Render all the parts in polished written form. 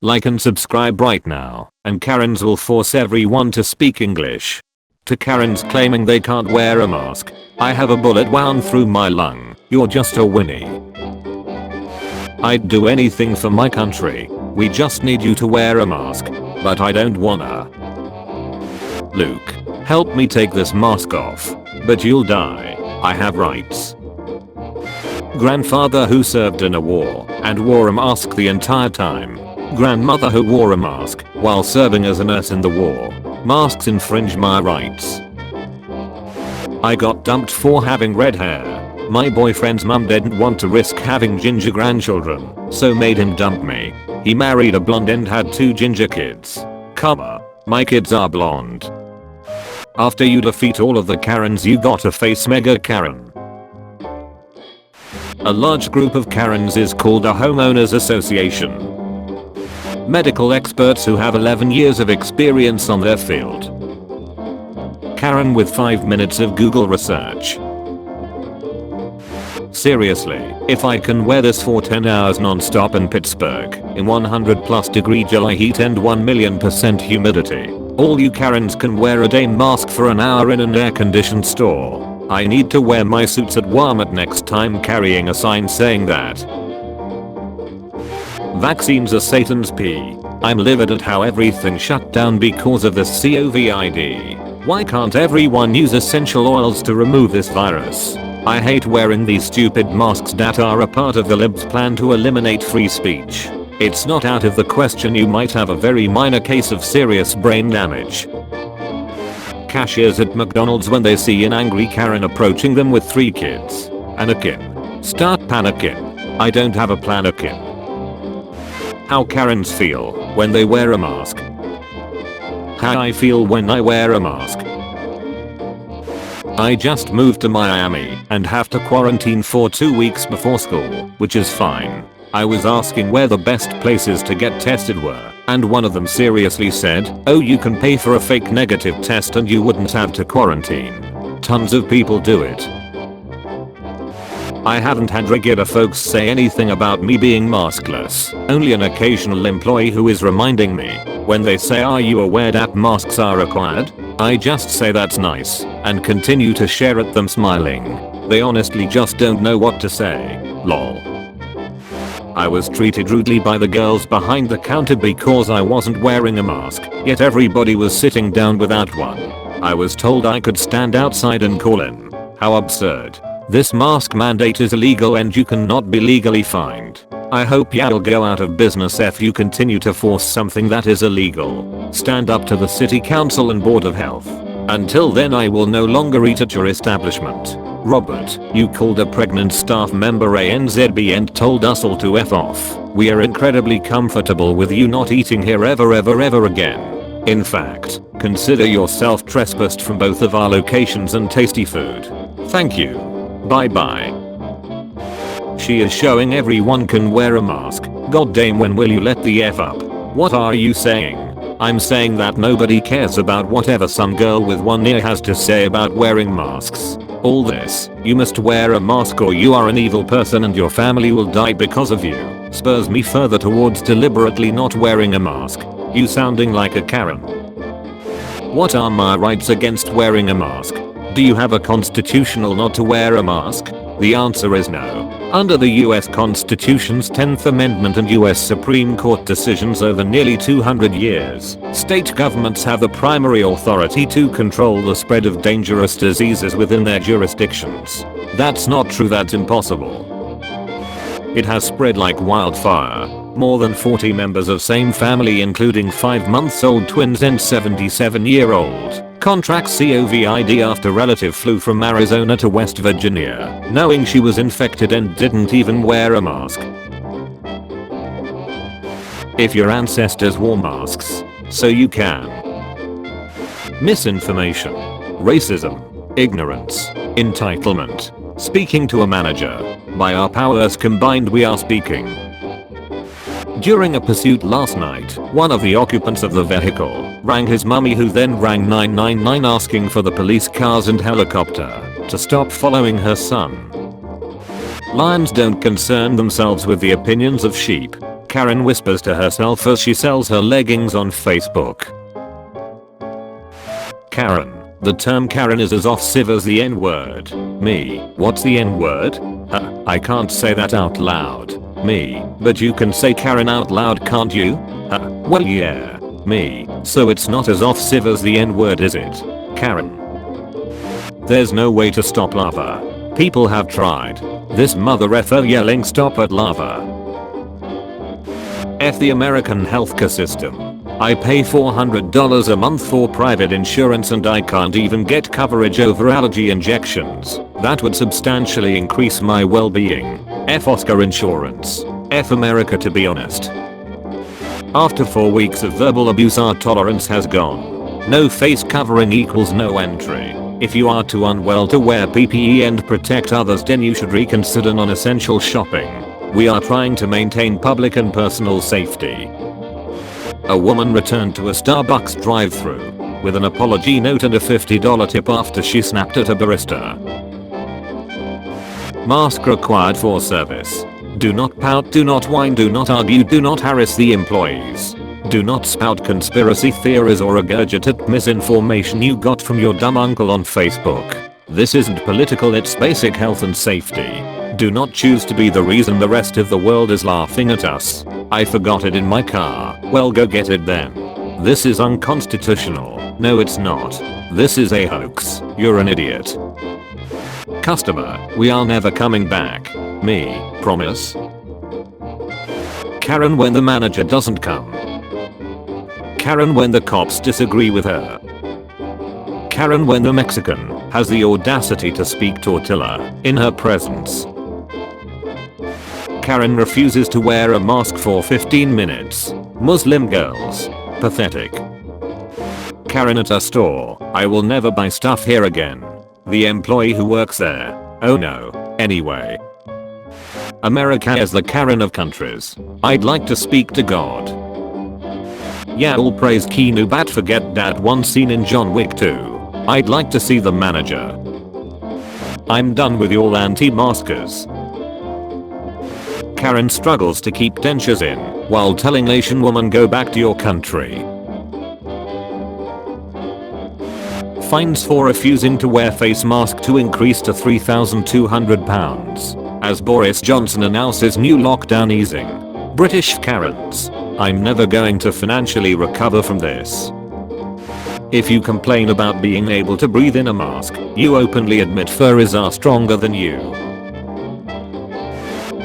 Like and subscribe right now, and Karens will force everyone to speak English. To Karens claiming they can't wear a mask, I have a bullet wound through my lung, you're just a Winnie. I'd do anything for my country, we just need you to wear a mask, but I don't wanna. Luke, help me take this mask off, but you'll die, I have rights. Grandfather who served in a war and wore a mask the entire time. Grandmother who wore a mask while serving as a nurse in the war. Masks infringe my rights. I got dumped for having red hair. My boyfriend's mum didn't want to risk having ginger grandchildren, so made him dump me. He married a blonde and had 2 ginger kids. Comma, my kids are blonde. After you defeat all of the Karens you gotta face Mega Karen. A large group of Karens is called a homeowners association. Medical experts who have 11 years of experience on their field. Karen with 5 minutes of Google research. Seriously, if I can wear this for 10 hours non-stop in Pittsburgh, in 100+ degree July heat and 1,000,000% humidity, all you Karens can wear a day mask for an hour in an air-conditioned store. I need to wear my suits at Walmart next time carrying a sign saying that. Vaccines are Satan's pee. I'm livid at how everything shut down because of this COVID. Why can't everyone use essential oils to remove this virus? I hate wearing these stupid masks that are a part of the libs' plan to eliminate free speech. It's not out of the question you might have a very minor case of serious brain damage. Cashiers at McDonald's when they see an angry Karen approaching them with 3 kids. Anakin. Start panicking. I don't have a planakin. How Karens feel when they wear a mask. How I feel when I wear a mask. I just moved to Miami and have to quarantine for 2 weeks before school, which is fine. I was asking where the best places to get tested were, and one of them seriously said, oh, you can pay for a fake negative test and you wouldn't have to quarantine. Tons of people do it. I haven't had regular folks say anything about me being maskless, only an occasional employee who is reminding me. When they say are you aware that masks are required? I just say that's nice, and continue to share at them smiling. They honestly just don't know what to say, lol. I was treated rudely by the girls behind the counter because I wasn't wearing a mask, yet everybody was sitting down without one. I was told I could stand outside and call in. How absurd. This mask mandate is illegal and you cannot be legally fined. I hope y'all go out of business if you continue to force something that is illegal. Stand up to the city council and board of health. Until then I will no longer eat at your establishment. Robert, you called a pregnant staff member ANZB and told us all to F off. We are incredibly comfortable with you not eating here ever again. In fact, consider yourself trespassed from both of our locations and tasty food. Thank you. Bye bye. She is showing everyone can wear a mask. God damn, when will you let the F up? What are you saying? I'm saying that nobody cares about whatever some girl with one ear has to say about wearing masks. All this, you must wear a mask or you are an evil person and your family will die because of you, spurs me further towards deliberately not wearing a mask. You sounding like a Karen. What are my rights against wearing a mask? Do you have a constitutional not to wear a mask? The answer is no. Under the US Constitution's 10th Amendment and US Supreme Court decisions over nearly 200 years, state governments have the primary authority to control the spread of dangerous diseases within their jurisdictions. That's not true, that's impossible. It has spread like wildfire. More than 40 members of same family including 5-month-old twins and 77-year-old contract COVID after relative flew from Arizona to West Virginia, knowing she was infected and didn't even wear a mask. If your ancestors wore masks, so you can. Misinformation, racism, ignorance, entitlement. Speaking to a manager. By our powers combined we are speaking. During a pursuit last night, one of the occupants of the vehicle rang his mummy, who then rang 999 asking for the police cars and helicopter to stop following her son. Lions don't concern themselves with the opinions of sheep. Karen whispers to herself as she sells her leggings on Facebook. Karen. The term Karen is as offensive as the N-word. Me. What's the N-word? I can't say that out loud. Me. But you can say Karen out loud, can't you? Well yeah. Me. So it's not as offensive as the N-word, is it? Karen. There's no way to stop lava. People have tried. This mother effer yelling stop at lava. F the American healthcare system. I pay $400 a month for private insurance and I can't even get coverage over allergy injections. That would substantially increase my well-being. F Oscar insurance. F America, to be honest. After 4 weeks of verbal abuse, our tolerance has gone. No face covering equals no entry. If you are too unwell to wear PPE and protect others, then you should reconsider non-essential shopping. We are trying to maintain public and personal safety. A woman returned to a Starbucks drive-thru with an apology note and a $50 tip after she snapped at a barista. Mask required for service. Do not pout, do not whine, do not argue, do not harass the employees. Do not spout conspiracy theories or regurgitate misinformation you got from your dumb uncle on Facebook. This isn't political, it's basic health and safety. Do not choose to be the reason the rest of the world is laughing at us. I forgot it in my car. Well, go get it then. This is unconstitutional. No, it's not. This is a hoax. You're an idiot. Customer, we are never coming back. Me, promise. Karen when the manager doesn't come. Karen when the cops disagree with her. Karen when the Mexican has the audacity to speak tortilla in her presence. Karen refuses to wear a mask for 15 minutes. Muslim girls. Pathetic. Karen at a store. I will never buy stuff here again. The employee who works there. Oh no. Anyway. America is the Karen of countries. I'd like to speak to God. Yeah, all praise Keanu, but forget that one scene in John Wick 2. I'd like to see the manager. I'm done with all anti-maskers. Karen struggles to keep dentures in while telling Asian woman go back to your country. Fines for refusing to wear face mask to increase to £3,200 as Boris Johnson announces new lockdown easing. British Karens. I'm never going to financially recover from this. If you complain about being able to breathe in a mask, you openly admit furries are stronger than you.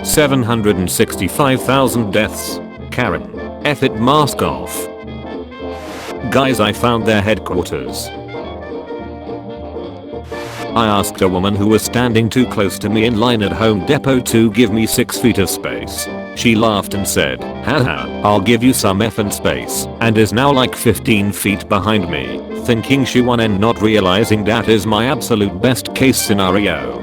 765,000 deaths. Karen. F it, mask off. Guys, I found their headquarters. I asked a woman who was standing too close to me in line at Home Depot to give me 6 feet of space. She laughed and said, haha, I'll give you some effing space, and is now like 15 feet behind me, thinking she won and not realizing that is my absolute best case scenario.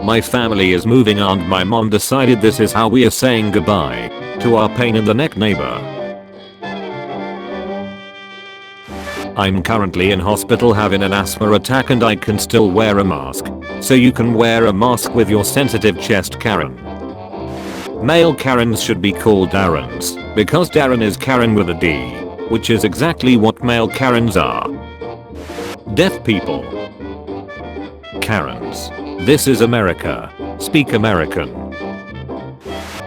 My family is moving and my mom decided this is how we are saying goodbye to our pain in the neck neighbor. I'm currently in hospital having an asthma attack and I can still wear a mask. So you can wear a mask with your sensitive chest, Karen. Male Karens should be called Darrens, because Darren is Karen with a D, which is exactly what male Karens are. Deaf people. Karens. This is America. Speak American.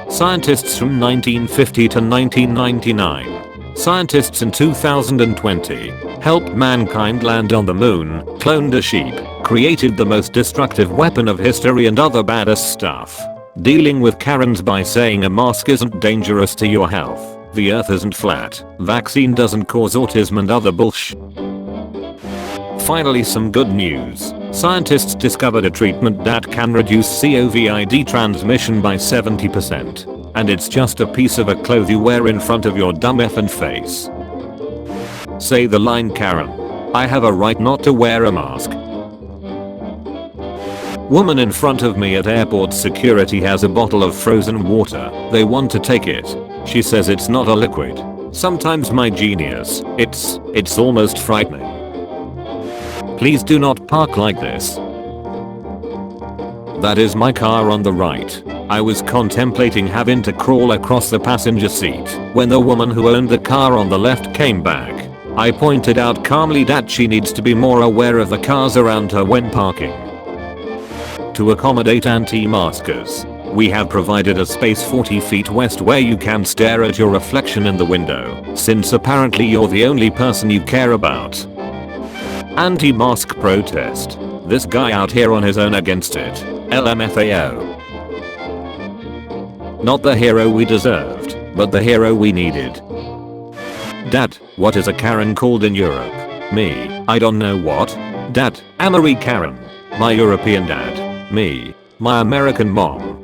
Scientists from 1950 to 1999. Scientists in 2020 helped mankind land on the moon, cloned a sheep, created the most destructive weapon of history and other badass stuff. Dealing with Karens by saying a mask isn't dangerous to your health, the earth isn't flat, vaccine doesn't cause autism and other bullshit. Finally, some good news. Scientists discovered a treatment that can reduce COVID transmission by 70%. And it's just a piece of a cloth you wear in front of your dumb effing face. Say the line, Karen. I have a right not to wear a mask. Woman in front of me at airport security has a bottle of frozen water. They want to take it. She says it's not a liquid. Sometimes my genius. It's almost frightening. Please do not park like this. That is my car on the right. I was contemplating having to crawl across the passenger seat when the woman who owned the car on the left came back. I pointed out calmly that she needs to be more aware of the cars around her when parking. To accommodate anti-maskers, we have provided a space 40 feet west where you can stare at your reflection in the window, since apparently you're the only person you care about. Anti-mask protest. This guy out here on his own against it. LMFAO. Not the hero we deserved, but the hero we needed. Dad, what is a Karen called in Europe? Me, I don't know what. Dad, Amory Karen. My European dad. Me, my American mom.